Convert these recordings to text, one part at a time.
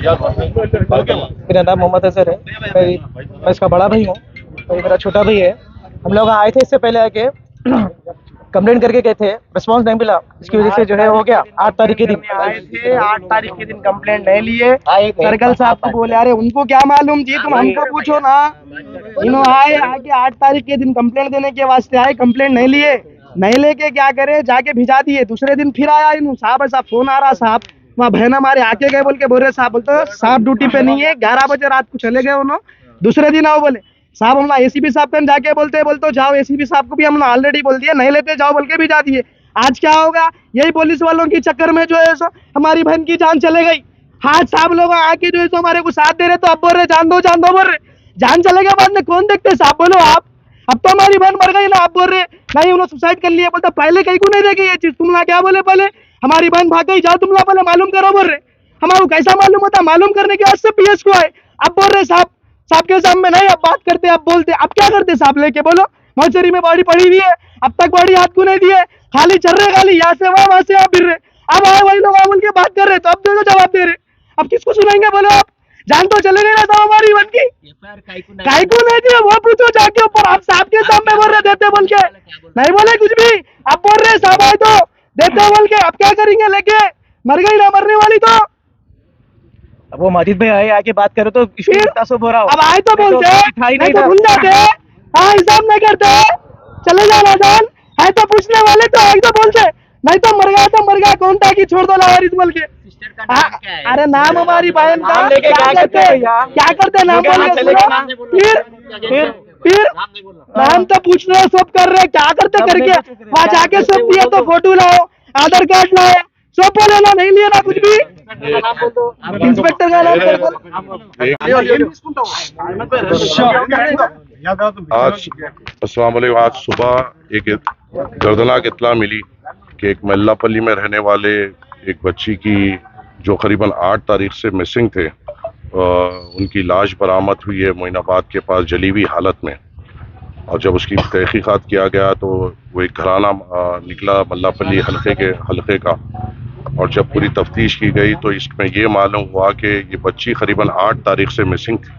मेरा नाम मोहम्मद अजहर है। मैं इसका बड़ा भाई हूँ और ये मेरा छोटा भाई है। हम लोग आए थे इससे पहले आके कंप्लेंट करके गए थे, रिस्पांस नहीं मिला, इसकी वजह से जो है हो गया 8 तारीख के दिन आए थे। 8 तारीख के दिन कंप्लेंट नहीं लिए, सर्कल साहब को बोले अरे उनको क्या मालूम जी, तुम हमको पूछो ना। इन्होंने आए आके 8 तारीख के दिन कंप्लेंट देने के वास्ते आए, कंप्लेंट नहीं लिए, नहीं लेके क्या करे जाके भिजा दिए। दूसरे दिन फिर आया इन्हों, साहब ऐसा फोन आ रहा, साहब वहाँ बहन हमारे आके गए बोल के बोल रहे, साहब बोलते साहब ड्यूटी पे नहीं है, 11 बजे रात को चले गए उन्होंने। दूसरे दिन आओ बोले साहब हम एसीपी साहब पे जाके बोलते जाओ, एसीपी साहब को भी हमने ऑलरेडी बोल दिया, नहीं लेते जाओ बोल के भी जा दिए। आज क्या होगा, यही पुलिस वालों के चक्कर में जो है सो हमारी बहन की जान चले गई। आज साहब लोग आके जो है सो हमारे को साथ दे रहे, तो अब बोल रहे जान दो बोल रहे, जान चले गए बाद में कौन देखते साहब, बोलो आप। अब तो हमारी बहन मर गई ना, आप बोल रहे नहीं उन्होंने सुसाइड कर लिया। बोलता पहले कहीं को नहीं देखे ये चीज, तुम ना क्या बोले पहले हमारी बहन भाग गई, जाओ तुम ना पहले मालूम करो बोल रहे। हमारे कैसा मालूम होता, मालूम करने के वास्ते पीएस को आए। अब बोल रहे साहब के सामने नहीं, अब बात करते, अब बोलते, अब क्या करते साहब लेके बोलो। मोचरी में बॉडी पड़ी हुई है, अब तक बॉडी हाथ को नहीं दिए, खाली चल रहे, खाली यहाँ से वहां से आप फिर रहे। अब आए वही लोग बोल के बात कर रहे, तो अब देखो जवाब दे रहे। अब किसको सुनाएंगे बोलो आप, जान तो चले गए ना तो हमारी बन की काई को नहीं दिए, वो पूछो जाके ऊपर। आप साहब के सामने बोल रहे देते बोल के, नहीं बोले कुछ भी, अब बोल रहे साहब आए तो देते बोल के। अब क्या करेंगे लेके, मर गई ना मरने वाली तो। अब वो माजिद भाई आए आके बात करो तो फिर हो रहा हो। अब आए तो बोलते नहीं तो भूल जाते, हाँ हिसाब नहीं करते, चले जाना जान है तो पूछने वाले, तो आए तो बोलते, नहीं तो मर गया कौन था कि छोड़ दो लावारिस बोल के। अरे नाम हमारी बहन का क्या करते नाम फिर नाम तो पूछ रहे सब कर रहे, क्या करते करके वहाँ जाके सब दिए, तो फोटो लाओ, आधार कार्ड लाओ, सब बोले ना, नहीं लिए ना कुछ भी। इंस्पेक्टर का नाम आज अस्सलाम वालेकुम। आज सुबह एक दर्दनाक इत्तला मिली कि एक मल्लापल्ली में रहने वाले एक बच्ची की जो करीबन 8 तारीख से मिसिंग थे, उनकी लाश बरामद हुई है मोइनाबाद के पास जली हुई हालत में। और जब उसकी तहकीकात किया गया तो वो एक घराना निकला मल्लापल्ली हल्के का, और जब पूरी तफ्तीश की गई तो इसमें ये मालूम हुआ कि ये बच्ची करीबन 8 तारीख से मिसिंग थी।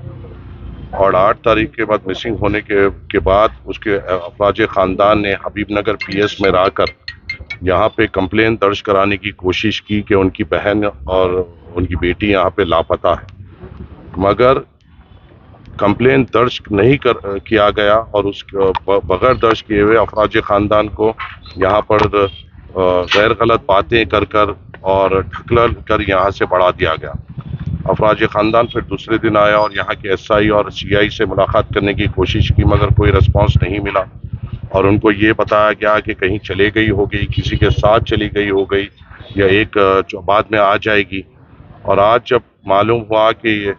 और 8 तारीख के बाद मिसिंग होने के बाद उसके अफराज ख़ानदान ने हबीबनगर पीएस में रहकर यहाँ पे कंप्लेन दर्ज कराने की कोशिश की कि उनकी बहन और उनकी बेटी यहाँ पे लापता है, मगर कंप्लेन दर्ज नहीं किया गया और उस बगैर दर्ज किए हुए अफराज ख़ानदान को यहाँ पर गैर गलत बातें कर और ढकल कर यहाँ से बढ़ा दिया गया। अफराज ख़ानदान फिर दूसरे दिन आया और यहाँ के एसआई और सीआई से मुलाकात करने की कोशिश की, मगर कोई रिस्पांस नहीं मिला। और उनको ये बताया गया कि कहीं चले गई होगी, किसी के साथ चली गई हो गई, या एक बाद में आ जाएगी। और आज जब मालूम हुआ कि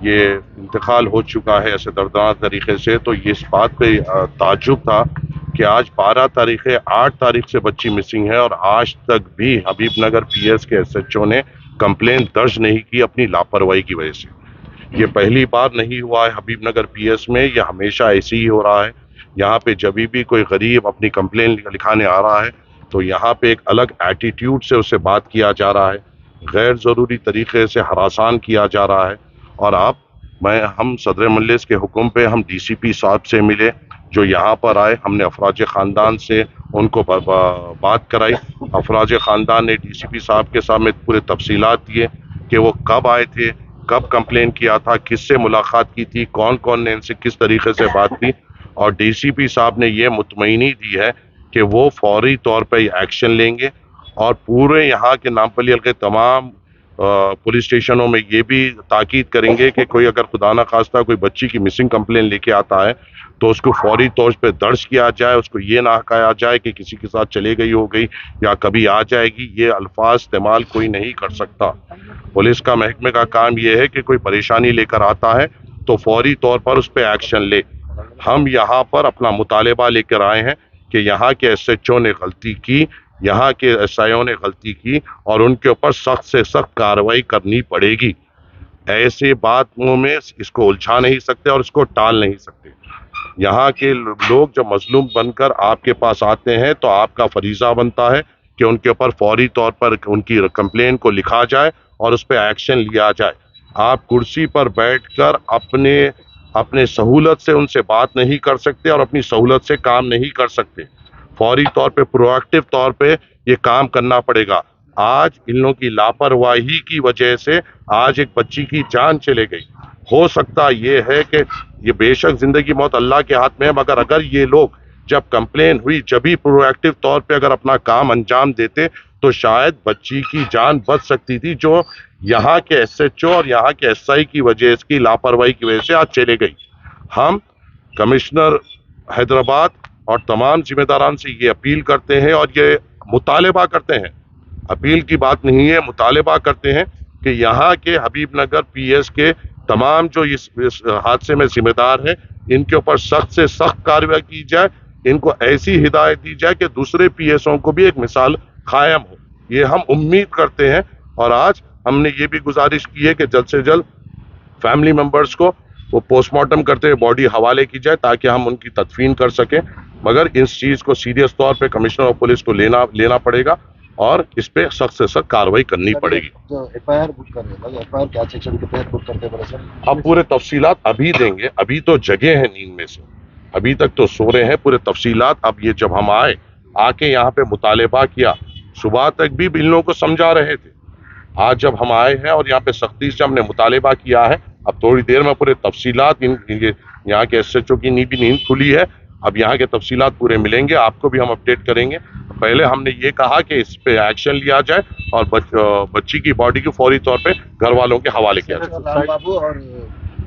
ये इंतकाल हो चुका है ऐसे दर्दनाक तरीके से, तो ये इस बात पे ताज्जुब था कि आज 12 तारीख है, 8 तारीख से बच्ची मिसिंग है और आज तक भी हबीबनगर पीएस के एसएचओ ने कंप्लेन दर्ज नहीं की अपनी लापरवाही की वजह से। ये पहली बार नहीं हुआ है हबीबनगर पीएस में, ये हमेशा ऐसे ही हो रहा है। यहाँ पे जब भी कोई गरीब अपनी कंप्लेन लिखाने आ रहा है तो यहाँ पे एक अलग एटीट्यूड से उससे बात किया जा रहा है, गैर ज़रूरी तरीके से हरासान किया जा रहा है। और हम सदर मजलिस के हुक्म पे हम डीसीपी साहब से मिले जो यहाँ पर आए, हमने अफराज ख़ानदान से उनको बात कराई। अफराज ख़ानदान ने डीसीपी साहब के सामने पूरे तफसीलात दिए कि वो कब आए थे, कब कंप्लेन किया था, किससे मुलाकात की थी, कौन कौन ने इनसे किस तरीके से बात की। और डीसीपी साहब ने ये मुतमईनी दी है कि वो फौरी तौर पर एक्शन लेंगे और पूरे यहाँ के नामपल्ली हल्के तमाम पुलिस स्टेशनों में ये भी ताकीद करेंगे कि कोई अगर खुदा ना खास्ता कोई बच्ची की मिसिंग कंप्लेन लेके आता है तो उसको फौरी तौर पे दर्ज किया जाए, उसको ये ना कहा जाए कि किसी के साथ चले गई हो गई या कभी आ जाएगी। ये अल्फाज इस्तेमाल कोई नहीं कर सकता। पुलिस का महकमे का काम ये है कि कोई परेशानी लेकर आता है तो फौरी तौर पर उस पर एक्शन ले। हम यहाँ पर अपना मुतालबा लेकर आए हैं कि यहाँ के एसएचओ ने गलती की, यहाँ के एसआईओ ने गलती की और उनके ऊपर सख्त से सख्त कार्रवाई करनी पड़ेगी। ऐसे बातों में इसको उलझा नहीं सकते और इसको टाल नहीं सकते। यहाँ के लोग जब मजलूम बनकर आपके पास आते हैं तो आपका फरीज़ा बनता है कि उनके ऊपर फौरी तौर पर उनकी कंप्लेन को लिखा जाए और उस पर एक्शन लिया जाए। آپ کرسی پر بیٹھ کر اپنے سہولت سے ان سے بات نہیں کر سکتے اور اپنی سہولت سے کام نہیں کر سکتے. فوری طور پہ پرو ایکٹیو طور پہ یہ کام کرنا پڑے گا. آج ان لوگوں کی لاپرواہی کی وجہ سے آج ایک بچی کی جان چلے گئی. ہو سکتا یہ ہے کہ یہ بے شک زندگی موت اللہ کے ہاتھ میں ہے، مگر اگر یہ لوگ جب کمپلین ہوئی جبھی پرو ایکٹیو طور پہ اگر اپنا کام انجام دیتے تو شاید بچی کی جان بچ سکتی تھی، جو یہاں کے ایس ایچ او اور یہاں کے ایس آئی کی وجہ اس کی لاپرواہی کی وجہ سے آج چلے گئی. ہم کمشنر حیدرآباد اور تمام ذمہ داران سے یہ اپیل کرتے ہیں اور یہ مطالبہ کرتے ہیں، اپیل کی بات نہیں ہے، مطالبہ کرتے ہیں کہ یہاں کے حبیب نگر پی ایس کے تمام جو اس حادثے میں ذمہ دار ہیں ان کے اوپر سخت سے سخت کارروائی کی جائے. ان کو ایسی ہدایت دی جائے کہ دوسرے پی ایسوں کو بھی ایک مثال قائم ہو. یہ ہم امید کرتے ہیں اور آج ہم نے یہ بھی گزارش کی ہے کہ جلد سے جلد فیملی ممبرز کو وہ پوسٹ مارٹم کرتے ہوئے باڈی حوالے کی جائے تاکہ ہم ان کی تدفین کر سکیں. مگر اس چیز کو سیریس طور پہ کمشنر آف پولیس کو لینا پڑے گا اور اس پہ سخت سے سخت کارروائی کرنی پڑے گی. جو ایف آئی آر بک کر رہے ہیں، ایف آئی آر کیا سیکشن کے تحت بک کرتے ہیں سر؟ اب پورے تفصیلات ابھی دیں گے، ابھی تو جگہ ہیں نیند میں سے، ابھی تک تو سو رہے ہیں. پورے تفصیلات اب یہ جب ہم آ کے یہاں پہ مطالبہ کیا، صبح تک بھی ان لوگوں کو سمجھا رہے تھے. آج جب ہم آئے ہیں اور یہاں پہ سختی سے ہم نے مطالبہ کیا ہے، اب تھوڑی دیر میں پورے تفصیلات یہاں کے ایس ایچ او کی نیند کھلی ہے، اب یہاں کے تفصیلات پورے ملیں گے، آپ کو بھی ہم اپڈیٹ کریں گے. پہلے ہم نے یہ کہا کہ اس پہ ایکشن لیا جائے اور بچی کی باڈی کو فوری طور پہ گھر والوں کے حوالے کیا جائے. رام بابو اور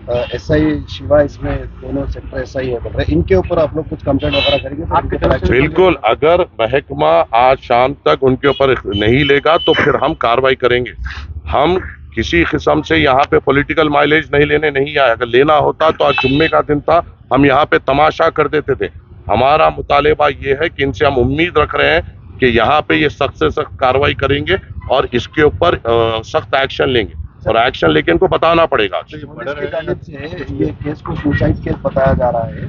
ایس آئی شیوا اس میں دونوں سیکٹر ایس آئی ہے، ان کے اوپر آپ لوگ کچھ کمپلینٹ وغیرہ کریں گے؟ بالکل، اگر محکمہ آج شام تک ان کے اوپر نہیں لے گا تو پھر ہم کارروائی کریں گے. ہم کسی قسم سے یہاں پہ پولیٹیکل مائلیج لینے نہیں آئے. اگر لینا ہوتا تو آج جمعے کا دن تھا، ہم یہاں پہ تماشا کر دیتے تھے. ہمارا مطالبہ یہ ہے کہ ان سے ہم امید رکھ رہے ہیں کہ یہاں پہ یہ سخت سے سخت کارروائی کریں گے اور اس کے اوپر سخت ایکشن لیں گے اور ایکشن لے کے ان کو بتانا پڑے گا. پولیس کی جانب سے یہ کیس کو سوسائڈ کیس بتایا جا رہا ہے،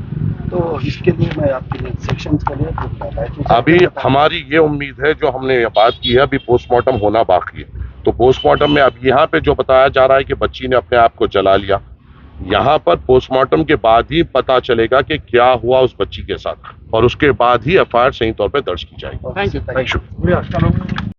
تو اس کے لیے میں آپ کے لیے سیکشنز کے لیے ابھی ہماری یہ امید ہے، جو ہم نے یہ بات کی ہے، ابھی پوسٹ مارٹم ہونا باقی ہے. تو پوسٹ مارٹم میں اب یہاں پہ جو بتایا جا رہا ہے کہ بچی نے اپنے آپ کو جلا لیا، یہاں پر پوسٹ مارٹم کے بعد ہی پتا چلے گا کہ کیا ہوا اس بچی کے ساتھ اور اس کے بعد ہی ایف آئی آر صحیح طور پہ درج کی جائے گی. Thank you.